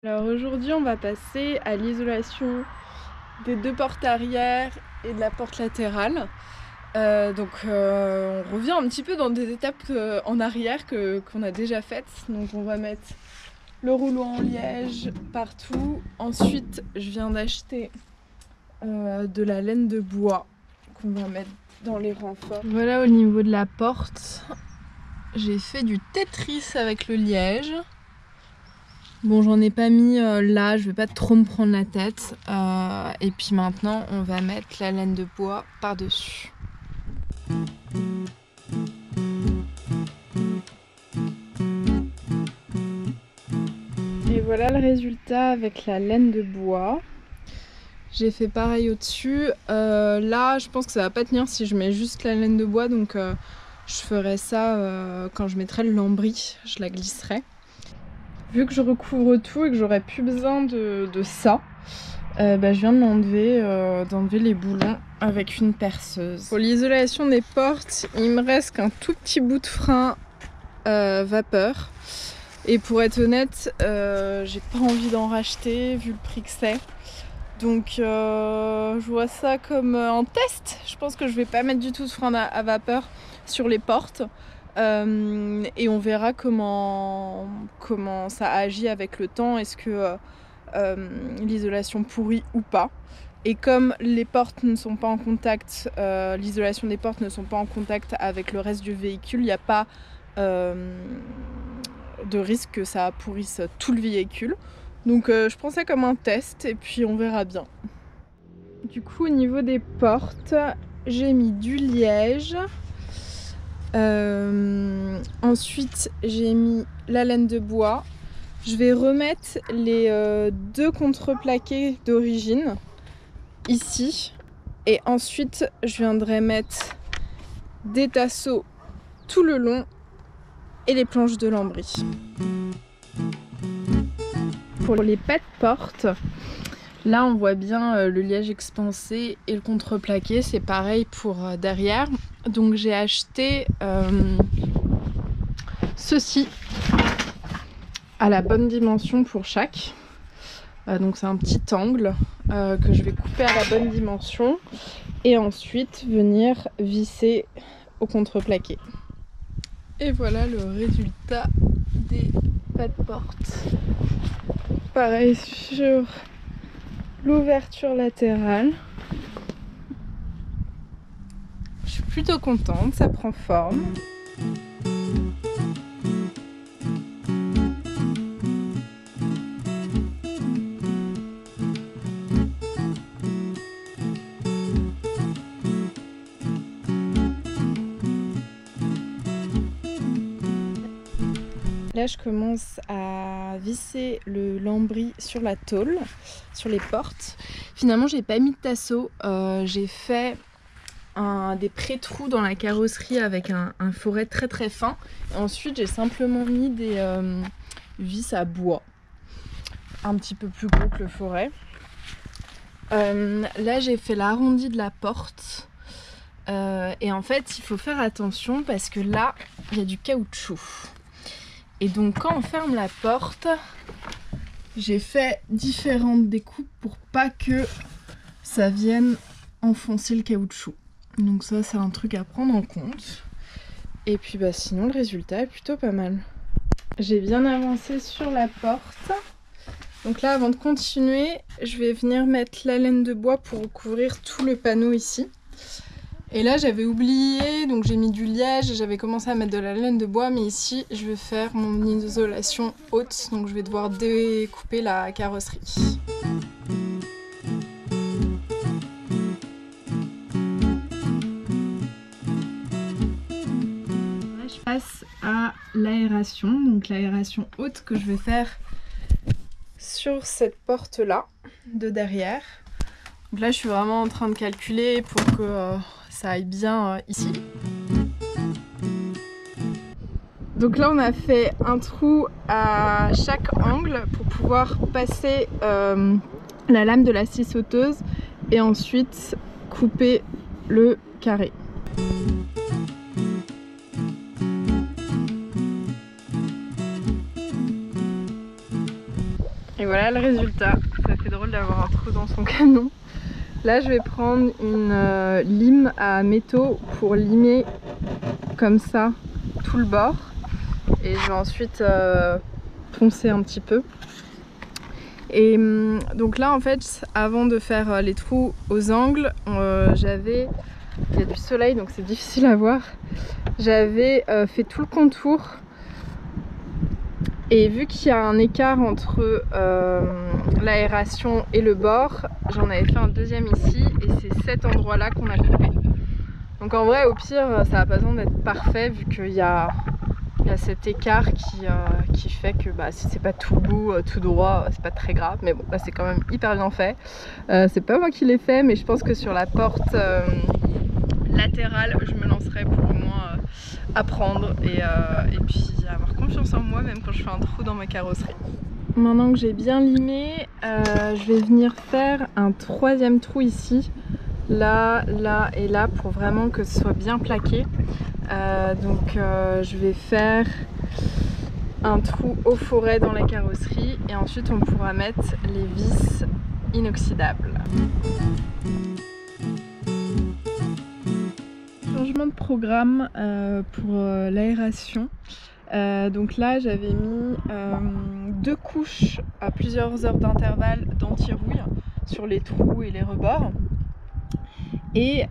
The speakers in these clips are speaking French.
Alors aujourd'hui on va passer à l'isolation des deux portes arrière et de la porte latérale. On revient un petit peu dans des étapes en arrière qu'on a déjà faites. Donc on va mettre le rouleau en liège partout. Ensuite je viens d'acheter de la laine de bois qu'on va mettre dans les renforts. Voilà, au niveau de la porte, j'ai fait du Tetris avec le liège. Bon, j'en ai pas mis là, je vais pas trop me prendre la tête. Et puis maintenant, on va mettre la laine de bois par-dessus. Et voilà le résultat avec la laine de bois. J'ai fait pareil au-dessus. Là, je pense que ça va pas tenir si je mets juste la laine de bois. Donc je ferai ça quand je mettrai le lambris, je la glisserai. Vu que je recouvre tout et que j'aurai plus besoin de ça, je viens d'enlever les boulons avec une perceuse. Pour l'isolation des portes, il me reste qu'un tout petit bout de frein vapeur. Et pour être honnête, j'ai pas envie d'en racheter vu le prix que c'est. Donc je vois ça comme un test. Je pense que je vais pas mettre du tout de frein à vapeur sur les portes. Et on verra comment ça agit avec le temps. Est-ce que l'isolation pourrit ou pas. Et comme les portes ne sont pas en contact, l'isolation des portes ne sont pas en contact avec le reste du véhicule, il n'y a pas de risque que ça pourrisse tout le véhicule. Donc je prends ça comme un test et puis on verra bien. Du coup, au niveau des portes, j'ai mis du liège. Ensuite, j'ai mis la laine de bois. Je vais remettre les deux contreplaqués d'origine ici. Et ensuite, je viendrai mettre des tasseaux tout le long et les planches de lambris. Pour les pas de porte, là on voit bien le liège expansé et le contreplaqué. C'est pareil pour derrière. Donc j'ai acheté ceci à la bonne dimension pour chaque. Donc c'est un petit angle que je vais couper à la bonne dimension et ensuite venir visser au contreplaqué. Et voilà le résultat des pas de porte. Pareil sur l'ouverture latérale. Je suis plutôt contente, ça prend forme. Là, je commence à visser le lambris sur la tôle, sur les portes. Finalement, j'ai pas mis de tasseau. J'ai fait des pré-trous dans la carrosserie avec un forêt très très fin. Et ensuite, j'ai simplement mis des vis à bois, un petit peu plus gros que le forêt. Là, j'ai fait l'arrondi de la porte. Et en fait, il faut faire attention parce que là, il y a du caoutchouc. Et donc quand on ferme la porte, j'ai fait différentes découpes pour pas que ça vienne enfoncer le caoutchouc. Donc ça c'est un truc à prendre en compte. Et puis sinon le résultat est plutôt pas mal. J'ai bien avancé sur la porte. Donc là avant de continuer, je vais venir mettre la laine de bois pour recouvrir tout le panneau ici. Et là j'avais oublié, donc j'ai mis du liège et j'avais commencé à mettre de la laine de bois, mais ici je vais faire mon isolation haute, donc je vais devoir découper la carrosserie. Là je passe à l'aération, donc l'aération haute que je vais faire sur cette porte là, de derrière. Donc là je suis vraiment en train de calculer pour que ça aille bien ici. Donc là on a fait un trou à chaque angle pour pouvoir passer la lame de la scie sauteuse et ensuite couper le carré. Et voilà le résultat. Ça fait drôle d'avoir un trou dans son canon. Là je vais prendre une lime à métaux pour limer comme ça tout le bord. Et je vais ensuite poncer un petit peu. Et donc là en fait, avant de faire les trous aux angles, il y a du soleil donc c'est difficile à voir. J'avais fait tout le contour. Et vu qu'il y a un écart entre l'aération et le bord, j'en avais fait un deuxième ici et c'est cet endroit là qu'on a coupé. Donc en vrai au pire ça n'a pas besoin d'être parfait vu qu'il y a cet écart qui fait que si c'est pas tout beau, tout droit, c'est pas très grave. Mais bon là c'est quand même hyper bien fait. C'est pas moi qui l'ai fait mais je pense que sur la porte latérale je me lancerai pour au moins apprendre et puis avoir confiance en moi même quand je fais un trou dans ma carrosserie. Maintenant que j'ai bien limé, je vais venir faire un troisième trou ici, là, là et là pour vraiment que ce soit bien plaqué. Donc je vais faire un trou au forêt dans la carrosserie et ensuite on pourra mettre les vis inoxydables. Changement de programme pour l'aération. Donc là j'avais mis 2 couches à plusieurs heures d'intervalle d'anti-rouille sur les trous et les rebords. Et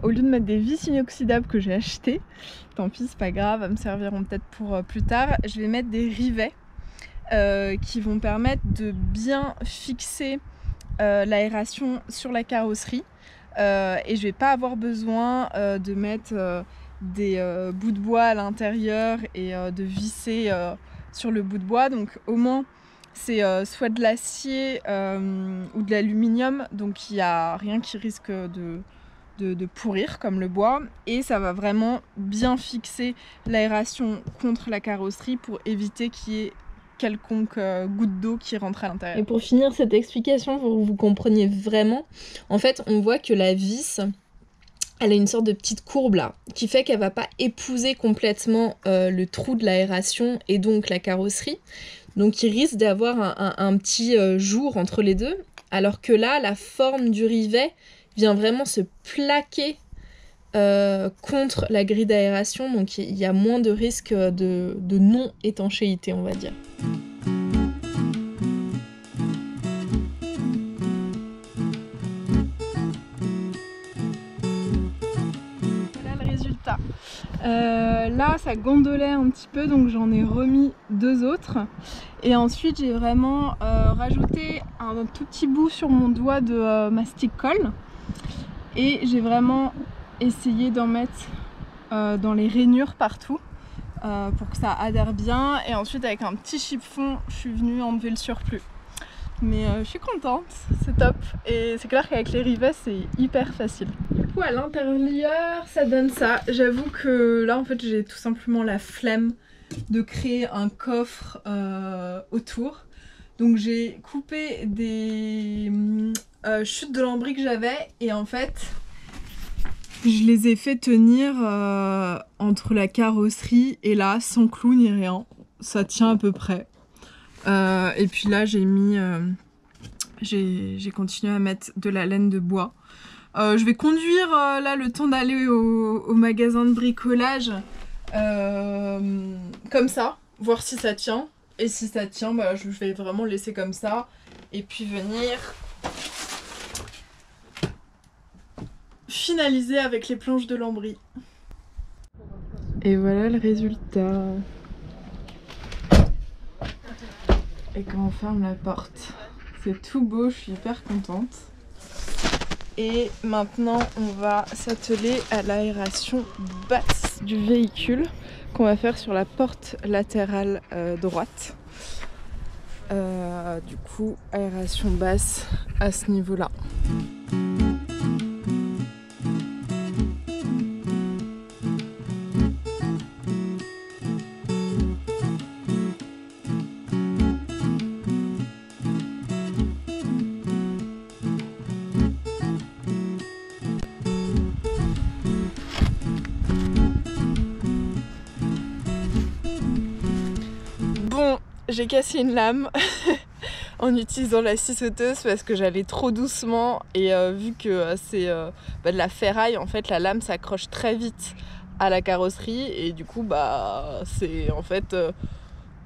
au lieu de mettre des vis inoxydables que j'ai achetées, tant pis c'est pas grave, elles me serviront peut-être pour plus tard, je vais mettre des rivets qui vont permettre de bien fixer l'aération sur la carrosserie. Et je vais pas avoir besoin de mettre des bouts de bois à l'intérieur et de visser sur le bout de bois. Donc au moins c'est soit de l'acier ou de l'aluminium, donc il n'y a rien qui risque de pourrir comme le bois, et ça va vraiment bien fixer l'aération contre la carrosserie pour éviter qu'il y ait quelconque goutte d'eau qui rentre à l'intérieur. Et pour finir cette explication, pour que vous compreniez vraiment, en fait on voit que la vis, elle a une sorte de petite courbe là, qui fait qu'elle va pas épouser complètement le trou de l'aération et donc la carrosserie. Donc il risque d'avoir un petit jour entre les deux, alors que là, la forme du rivet vient vraiment se plaquer contre la grille d'aération, donc il y a moins de risque de non-étanchéité, on va dire. Voilà le résultat. Là ça gondolait un petit peu donc j'en ai remis 2 autres et ensuite j'ai vraiment rajouté un tout petit bout sur mon doigt de mastic colle et j'ai vraiment essayé d'en mettre dans les rainures partout pour que ça adhère bien, et ensuite avec un petit chiffon je suis venue enlever le surplus. Mais je suis contente, c'est top, et c'est clair qu'avec les rivets c'est hyper facile. Du coup à l'intérieur ça donne ça. J'avoue que là en fait j'ai tout simplement la flemme de créer un coffre autour. Donc j'ai coupé des chutes de lambris que j'avais et en fait je les ai fait tenir entre la carrosserie et là sans clou ni rien. Ça tient à peu près. Et puis là j'ai mis j'ai continué à mettre de la laine de bois. Je vais conduire là le temps d'aller au magasin de bricolage comme ça, voir si ça tient, et si ça tient je vais vraiment le laisser comme ça et puis venir finaliser avec les planches de lambris. Et voilà le résultat. Et quand on ferme la porte, c'est tout beau, je suis hyper contente. Et maintenant on va s'atteler à l'aération basse du véhicule qu'on va faire sur la porte latérale droite. Du coup aération basse à ce niveau là. J'ai cassé une lame en utilisant la scie sauteuse parce que j'allais trop doucement et vu que c'est de la ferraille, en fait la lame s'accroche très vite à la carrosserie et du coup c'est en fait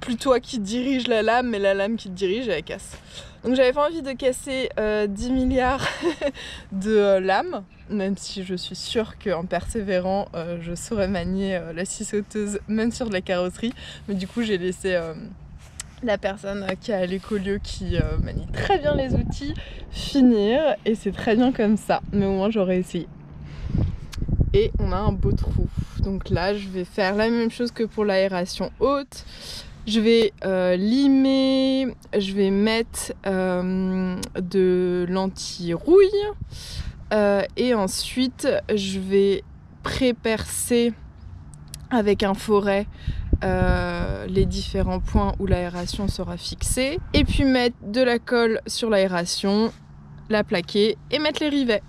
plus toi qui dirige la lame mais la lame qui te dirige et elle casse. Donc j'avais pas envie de casser 10 milliards de lames, même si je suis sûre qu'en persévérant je saurais manier la scie sauteuse même sur de la carrosserie, mais du coup j'ai laissé la personne qui a l'écolieu qui manie très bien les outils finir et c'est très bien comme ça, mais au moins j'aurais essayé. Et on a un beau trou, donc là je vais faire la même chose que pour l'aération haute. Je vais limer, je vais mettre de l'anti-rouille et ensuite je vais pré-percer avec un forêt les différents points où l'aération sera fixée et puis mettre de la colle sur l'aération, la plaquer et mettre les rivets.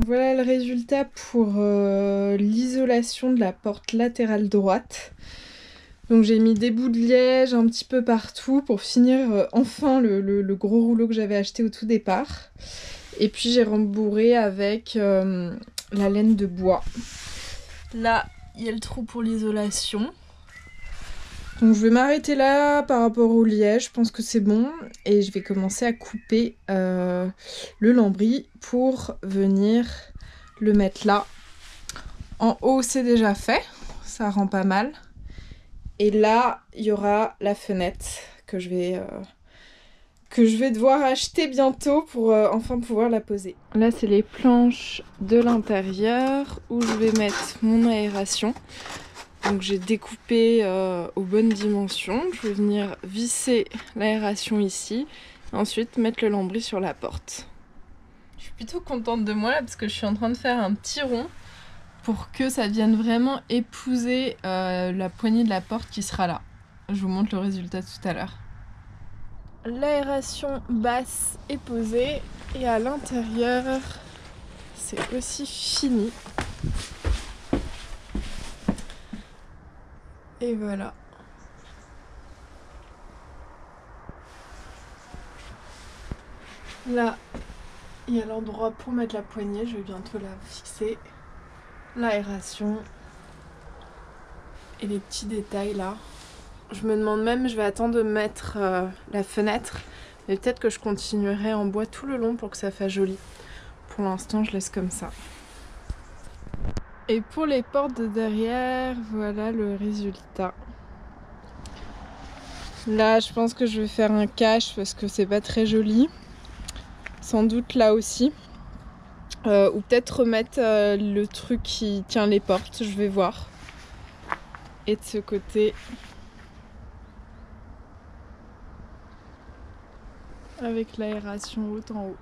Voilà le résultat pour l'isolation de la porte latérale droite. Donc j'ai mis des bouts de liège un petit peu partout pour finir enfin le gros rouleau que j'avais acheté au tout départ. Et puis j'ai rembourré avec la laine de bois. Là, il y a le trou pour l'isolation. Donc je vais m'arrêter là par rapport au liège, je pense que c'est bon. Et je vais commencer à couper le lambris pour venir le mettre là. En haut, c'est déjà fait, ça rend pas mal. Et là, il y aura la fenêtre que je vais devoir acheter bientôt pour enfin pouvoir la poser. Là, c'est les planches de l'intérieur où je vais mettre mon aération. Donc j'ai découpé aux bonnes dimensions. Je vais venir visser l'aération ici. Et ensuite mettre le lambris sur la porte. Je suis plutôt contente de moi là parce que je suis en train de faire un petit rond pour que ça vienne vraiment épouser la poignée de la porte qui sera là. Je vous montre le résultat tout à l'heure. L'aération basse est posée et à l'intérieur c'est aussi fini. Et voilà. Là, il y a l'endroit pour mettre la poignée, je vais bientôt la fixer. L'aération et les petits détails là. Je me demande même, je vais attendre de mettre la fenêtre, mais peut-être que je continuerai en bois tout le long pour que ça fasse joli. Pour l'instant, je laisse comme ça. Et pour les portes de derrière, voilà le résultat. Là, je pense que je vais faire un cache parce que c'est pas très joli. Sans doute là aussi. Ou peut-être remettre le truc qui tient les portes, je vais voir. Et de ce côté, avec l'aération haute en haut.